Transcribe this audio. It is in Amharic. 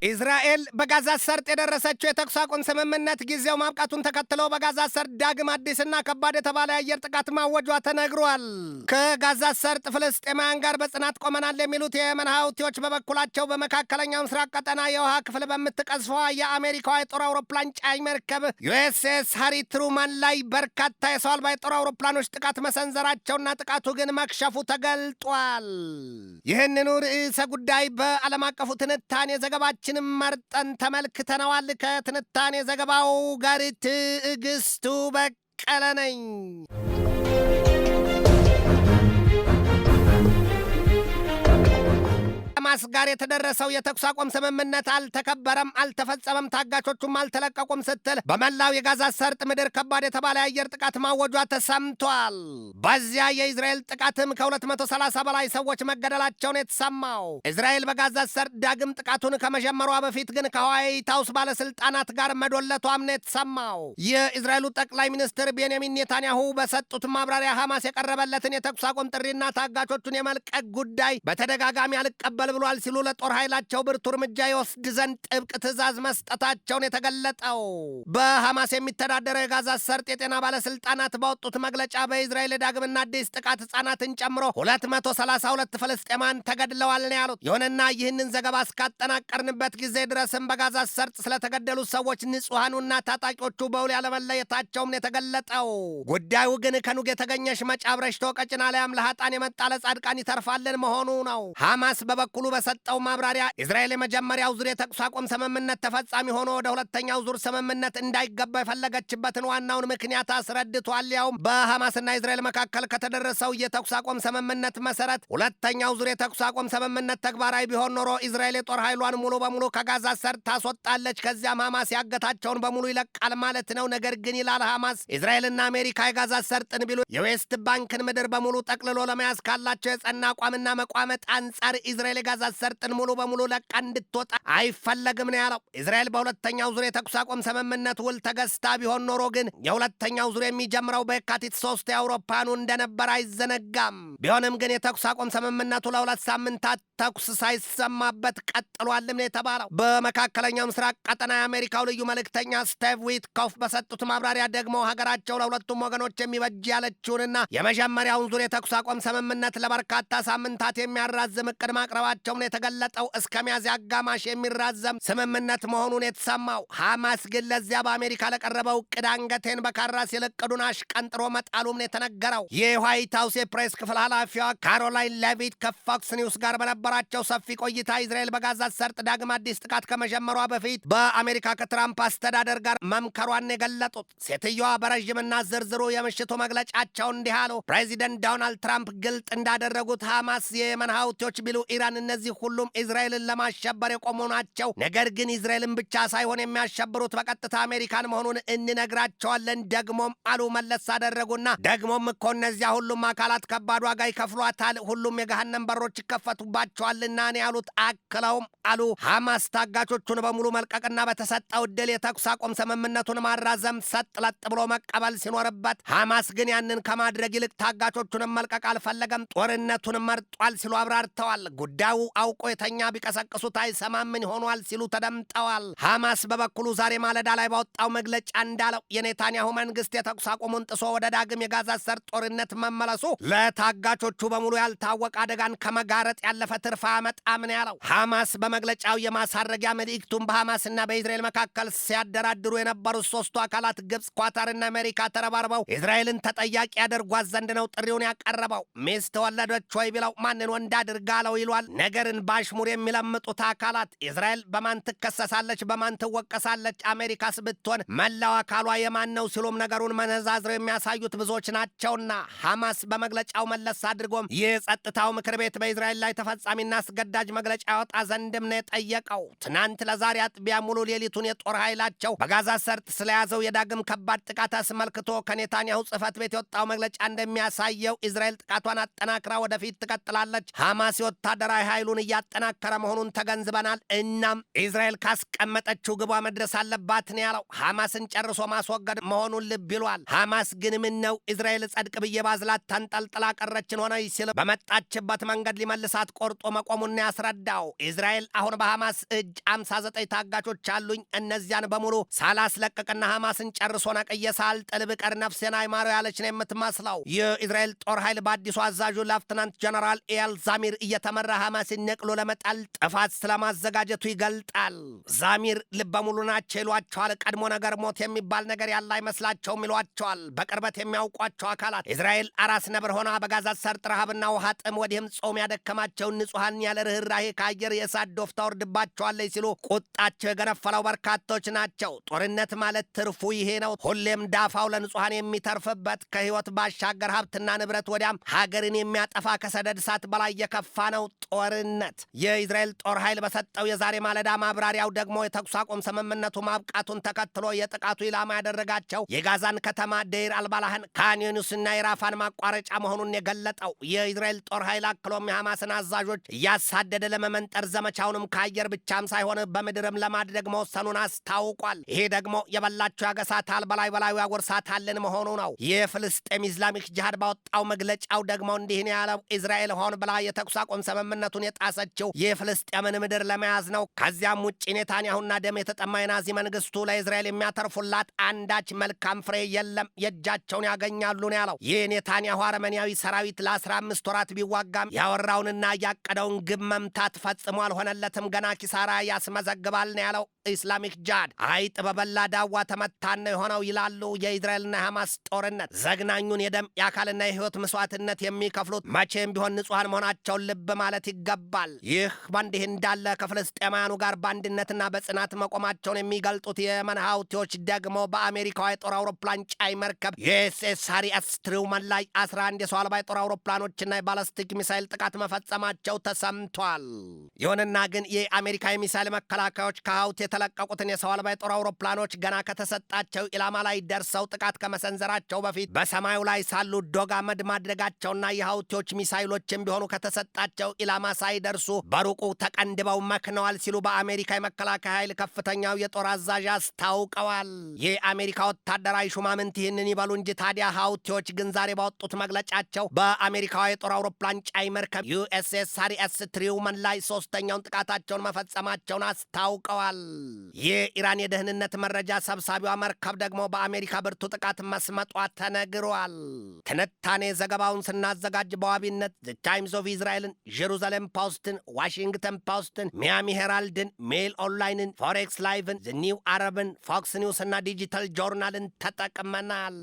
እስራኤል በጋዛ ሰርጥ የደረሰችው የተኩስ አቁም ስምምነት ጊዜው ማብቃቱን ተከትሎ በጋዛ ሰርጥ ዳግም አዲስና ከባድ የተባለ የአየር ጥቃት ማወጇ ተነግሯል። ከጋዛ ሰርጥ ፍልስጤማውያን ጋር በጽናት ቆመናል የሚሉት የየመን ሀውቲዎች በበኩላቸው በመካከለኛው ምስራቅ ቀጠና የውሃ ክፍል በምትቀዝፈዋ የአሜሪካዋ የጦር አውሮፕላን ጫኝ መርከብ ዩኤስኤስ ሃሪ ትሩማን ላይ በርካታ የሰው አልባ የጦር አውሮፕላኖች ጥቃት መሰንዘራቸውና ጥቃቱ ግን መክሸፉ ተገልጧል። ይህንኑ ርዕሰ ጉዳይ በዓለም አቀፉ ትንታኔ ዘገባችንም መርጠን ተመልክተነዋል። ከትንታኔ ዘገባው ጋር ትዕግስቱ በቀለ ነኝ። ሐማስ ጋር የተደረሰው የተኩስ አቁም ስምምነት አልተከበረም፣ አልተፈጸመም፣ ታጋቾቹም አልተለቀቁም ስትል በመላው የጋዛ ሰርጥ ምድር ከባድ የተባለ የአየር ጥቃት ማወጇ ተሰምቷል። በዚያ የእስራኤል ጥቃትም ከ230 በላይ ሰዎች መገደላቸውን የተሰማው እስራኤል በጋዛ ሰርጥ ዳግም ጥቃቱን ከመጀመሯ በፊት ግን ከዋይት ሃውስ ባለስልጣናት ጋር መዶለቷም ነው የተሰማው። የእስራኤሉ ጠቅላይ ሚኒስትር ቤንያሚን ኔታንያሁ በሰጡት ማብራሪያ ሐማስ የቀረበለትን የተኩስ አቁም ጥሪና ታጋቾቹን የመልቀቅ ጉዳይ በተደጋጋሚ አልቀበል ብሏል ሲሉ ለጦር ኃይላቸው ብርቱ እርምጃ ይወስድ ዘንድ ጥብቅ ትዕዛዝ መስጠታቸውን የተገለጠው በሐማስ የሚተዳደረው የጋዛ ሰርጥ የጤና ባለስልጣናት ባወጡት መግለጫ በእስራኤል ዳግምና አዲስ ጥቃት ሕፃናትን ጨምሮ 232 ፍልስጤማን ተገድለዋል ነው ያሉት። ይሁንና ይህንን ዘገባ እስካጠናቀርንበት ጊዜ ድረስም በጋዛ ሰርጥ ስለተገደሉት ሰዎች ንጹሐኑና ታጣቂዎቹ በውል ያለመለየታቸውም ነው የተገለጠው። ጉዳዩ ግን ከኑግ የተገኘሽ መጫብረሽቶ ቀጭና ላይም ለኃጣን የመጣ ለጻድቃን ይተርፋልን መሆኑ ነው። ሐማስ በበኩሉ በሰጠው ማብራሪያ እስራኤል የመጀመሪያው ዙር የተኩስ አቁም ስምምነት ተፈጻሚ ሆኖ ወደ ሁለተኛው ዙር ስምምነት እንዳይገባ የፈለገችበትን ዋናውን ምክንያት አስረድቷል። ያውም በሐማስና እስራኤል መካከል ከተደረሰው የተኩስ አቁም ስምምነት መሰረት ሁለተኛው ዙር የተኩስ አቁም ስምምነት ተግባራዊ ቢሆን ኖሮ እስራኤል የጦር ኃይሏን ሙሉ በሙሉ ከጋዛ ሰርጥ ታስወጣለች፣ ከዚያም ሐማስ ያገታቸውን በሙሉ ይለቃል ማለት ነው። ነገር ግን ይላል ሐማስ፣ እስራኤልና አሜሪካ የጋዛ ሰርጥን ቢሉ የዌስት ባንክን ምድር በሙሉ ጠቅልሎ ለመያዝ ካላቸው የጸና አቋምና መቋመጥ አንጻር እስራኤል የጋዛ ሰርጥን ሙሉ በሙሉ ለቃ እንድትወጣ አይፈለግም ነው ያለው። እስራኤል በሁለተኛው ዙር የተኩስ አቁም ስምምነት ውል ተገዝታ ቢሆን ኖሮ ግን የሁለተኛው ዙር የሚጀምረው በየካቲት 3 የአውሮፓኑ እንደነበር አይዘነጋም። ቢሆንም ግን የተኩስ አቁም ስምምነቱ ለሁለት ሳምንታት ተኩስ ሳይሰማበት ቀጥሏልም ነው የተባለው። በመካከለኛው ምስራቅ ቀጠና የአሜሪካው ልዩ መልእክተኛ ስቲቭ ዊትኮፍ በሰጡት ማብራሪያ ደግሞ ሀገራቸው ለሁለቱም ወገኖች የሚበጅ ያለችውንና የመጀመሪያውን ዙር የተኩስ አቁም ስምምነት ለበርካታ ሳምንታት የሚያራዝም እቅድ ማቅረባቸውን የተገለጠው እስከ ሚያዝያ አጋማሽ የሚራዘም ስምምነት መሆኑን የተሰማው። ሐማስ ግን ለዚያ በአሜሪካ ለቀረበው እቅድ አንገቴን በካራ ሲል እቅዱን አሽቀንጥሮ መጣሉም ነው የተነገረው። የዋይት ሃውስ የፕሬስ ክፍል ኃላፊዋ ካሮላይን ሌቪት ከፎክስ ኒውስ ጋር በነበራቸው ሰፊ ቆይታ እስራኤል በጋዛ ሰርጥ ዳግም አዲስ ጥቃት ከመጀመሯ በፊት በአሜሪካ ከትራምፕ አስተዳደር ጋር መምከሯን የገለጡት ሴትዮዋ በረዥምና ዝርዝሩ የምሽቱ መግለጫቸው እንዲህ አሉ። ፕሬዚደንት ዶናልድ ትራምፕ ግልጥ እንዳደረጉት ሐማስ፣ የየመን ሀውቲዎች ቢሉ ኢራን፣ እነዚህ ሁሉም እስራኤልን ለማሸበር የቆሙ ናቸው። ነገር ግን እስራኤልን ብቻ ሳይሆን የሚያሸብሩት በቀጥታ አሜሪካን መሆኑን እንነግራቸዋለን። ደግሞም አሉ መለስ አደረጉና ደግሞም እኮ እነዚያ ሁሉም አካላት ከባድ ዋጋ ይከፍሏታል፣ ሁሉም የገሃነም በሮች ይከፈቱባቸዋልና ነው ያሉት። አክለውም አሉ ሐማስ ታጋቾቹን በሙሉ መልቀቅና በተሰጠው ዕድል የተኩስ አቁም ስምምነቱን ማራዘም ሰጥ ለጥ ብሎ መቀበል ሲኖርበት፣ ሐማስ ግን ያንን ከማድረግ ይልቅ ታጋቾቹንም መልቀቅ አልፈለገም፣ ጦርነቱን መርጧል ሲሉ አብራርተዋል። ጉዳዩ አውቆ የተኛ ቢቀሰቅሱት አይሰማምን ሆኗል ሲሉ ተደምጠዋል። ሐማስ በበኩሉ ዛሬ ማለዳ ላይ ባወጣው መግለጫ እንዳለው የኔታንያሁ መንግስት የተኩስ አቁሙን ጥሶ ወደ ዳግም የጋዛ ሰርጥ ጦርነት መመለሱ ለታጋቾቹ በሙሉ ያልታወቀ አደጋን ከመጋረጥ ያለፈ ትርፍ አያመጣም ነው ያለው። ሐማስ በመግለጫው የማሳረጊያ መልእክቱን በሐማስና በእስራኤል መካከል ሲያደራድሩ የነበሩት ሶስቱ አካላት ግብፅ፣ ኳታርና አሜሪካ ተረባርበው እስራኤልን ተጠያቂ ያደርጓት ዘንድ ነው ጥሪውን ያቀረበው። ሚስት ወለደች ወይ ቢለው ማንን ወንድ አድርጋለው ይሏል። ነገርን ባሽሙር የሚለምጡት አካላት እስራኤል በማን ትከሰሳለች፣ በማን ትወቀሳለች፣ አሜሪካስ ብትሆን መላው አካሏ የማን ነው ሲሉም ነገሩን መነዛዝረው የሚያሳዩት ብዙዎች ናቸውና ሐማስ በመግለጫው መለስ አድርጎም የጸጥታው ምክር ቤት በእስራኤል ላይ ተፈጻሚና አስገዳጅ መግለጫ ያወጣ ዘንድም ነው የጠየቀው። ትናንት ለዛሬ አጥቢያ ሙሉ ሌሊቱን የጦር ኃይላቸው በጋዛ ሰርጥ ስለያዘው የዳግም ከባድ ጥቃት አስመልክቶ ከኔታንያሁ ጽሕፈት ቤት የወጣው መግለጫ እንደሚያሳየው እስራኤል ጥቃቷን አጠናክራ ወደፊት ትቀጥላለች። ሐማስ የወታደራዊ ኃይሉ ኃይሉን እያጠናከረ መሆኑን ተገንዝበናል። እናም እስራኤል ካስቀመጠችው ግቧ መድረስ አለባት ነው ያለው። ሐማስን ጨርሶ ማስወገድ መሆኑን ልብ ይሏል። ሐማስ ግን ምን ነው እስራኤል ጸድቅ ብዬ ባዝላት ተንጠልጥላ ቀረችን ሆነ ሲል በመጣችበት መንገድ ሊመልሳት ቆርጦ መቆሙን ያስረዳው። እስራኤል አሁን በሐማስ እጅ 59 ታጋቾች አሉኝ፣ እነዚያን በሙሉ ሳላስለቅቅና ሐማስን ጨርሶ ነቅዬ ሳልጥል ብቀር ነፍሴን አይማረው ያለች ነው የምትመስለው። የእስራኤል ጦር ኃይል በአዲሱ አዛዡ ሌፍተናንት ጀነራል ኤል ዛሚር እየተመራ ሐማስን ነቅሎ ለመጣል ጥፋት ስለማዘጋጀቱ ይገልጣል። ዛሚር ልበ ሙሉ ናቸው ይሏቸዋል። ቀድሞ ነገር ሞት የሚባል ነገር ያለ አይመስላቸውም ይሏቸዋል። በቅርበት የሚያውቋቸው አካላት እስራኤል አራስ ነብር ሆና በጋዛ ሰርጥ ረሃብና ውሃ ጥም ወዲህም ጾም ያደከማቸውን ንጹሐን ያለ ርኅራሄ ከአየር የእሳት ዶፍ ታወርድባቸዋለች ሲሉ ቁጣቸው የገነፈለው በርካቶች ናቸው። ጦርነት ማለት ትርፉ ይሄ ነው። ሁሌም ዳፋው ለንጹሐን የሚተርፍበት ከህይወት ባሻገር ሀብትና ንብረት ወዲያም ሀገርን የሚያጠፋ ከሰደድ እሳት በላይ የከፋ ነው ጦርነት። የእስራኤል ጦር ኃይል በሰጠው የዛሬ ማለዳ ማብራሪያው ደግሞ የተኩስ አቁም ስምምነቱ ማብቃቱን ተከትሎ የጥቃቱ ኢላማ ያደረጋቸው የጋዛን ከተማ ዴር አልባላህን፣ ካን ዩኒስና የራፋን ማቋረጫ መሆኑን የገለጠው የእስራኤል ጦር ኃይል አክሎም የሐማስን አዛዦች እያሳደደ ለመመንጠር ዘመቻውንም ከአየር ብቻም ሳይሆን በምድርም ለማድረግ መወሰኑን አስታውቋል። ይሄ ደግሞ የበላቸው ያገሳታል በላይ በላዩ ያጎርሳታልን መሆኑ ነው። የፍልስጤም ኢስላሚክ ጂሃድ ባወጣው መግለጫው ደግሞ እንዲህ ነው ያለው። እስራኤል ሆን ብላ የተኩስ አቁም ስምምነቱን የጣሰችው የፍልስጤምን ምድር ለመያዝ ነው። ከዚያም ውጭ ኔታንያሁና ደም የተጠማ የናዚ መንግስቱ ለእስራኤል የሚያተርፉላት አንዳች መልካም ፍሬ የለም፣ የእጃቸውን ያገኛሉ ነው ያለው። ይህ ኔታንያሁ አረመኔያዊ ሰራዊት ለ15 ወራት ቢዋጋም ያወራውንና ያቀደውን ግብ መምታት ፈጽሞ አልሆነለትም። ገና ኪሳራ ያስመዘግባል ነው ያለው። ኢስላሚክ ጂሃድ አይጥ በበላ ዳዋ ተመታን ነው የሆነው ይላሉ። የእስራኤልና የሐማስ ጦርነት ዘግናኙን የደም የአካልና የህይወት መስዋዕትነት የሚከፍሉት መቼም ቢሆን ንጹሐን መሆናቸውን ልብ ማለት ይገባል። ይህ በእንዲህ እንዳለ ከፍልስጤማውያኑ ጋር በአንድነትና በጽናት መቆማቸውን የሚገልጡት የየመን ሀውቲዎች ደግሞ በአሜሪካዋ የጦር አውሮፕላን ጫይ መርከብ ዩኤስኤስ ሃሪ ኤስ ትሩመን ላይ 11 የሰው አልባ የጦር አውሮፕላኖችና የባለስቲክ ሚሳይል ጥቃት መፈጸማቸው ተሰምቷል። ይሁንና ግን የአሜሪካ የሚሳይል መከላከያዎች ከሀውቲ የተለቀቁትን የሰው አልባ የጦር አውሮፕላኖች ገና ከተሰጣቸው ኢላማ ላይ ደርሰው ጥቃት ከመሰንዘራቸው በፊት በሰማዩ ላይ ሳሉ ዶግ አመድ ማድረጋቸውና የሀውቲዎች ሚሳይሎችም ቢሆኑ ከተሰጣቸው ኢላማ ሳይደርሱ በሩቁ ተቀንድበው መክነዋል ሲሉ በአሜሪካ የመከላከያ ኃይል ከፍተኛው የጦር አዛዥ አስታውቀዋል። የአሜሪካ ወታደራዊ ሹማምንት ይህንን ይበሉ እንጂ ታዲያ ሀውቲዎች ግን ዛሬ ባወጡት መግለጫቸው በአሜሪካዋ የጦር አውሮፕላን ጫይ መርከብ ዩኤስኤስ ሃሪ ኤስ ትሩመን ላይ ሶስተኛውን ጥቃታቸውን መፈጸማቸውን አስታውቀዋል። የኢራን የደህንነት መረጃ ሰብሳቢዋ መርከብ ደግሞ በአሜሪካ ብርቱ ጥቃት መስመጧ ተነግሯል። ትንታኔ ዘገባውን ስናዘጋጅ በዋቢነት ዘ ታይምስ ኦፍ እስራኤልን፣ ጄሩዛሌም ፖስትን፣ ዋሽንግተን ፖስትን፣ ሚያሚ ሄራልድን፣ ሜል ኦንላይንን፣ ፎሬክስ ላይቭን፣ ዘ ኒው አረብን፣ ፎክስ ኒውስ እና ዲጂታል ጆርናልን ተጠቅመናል።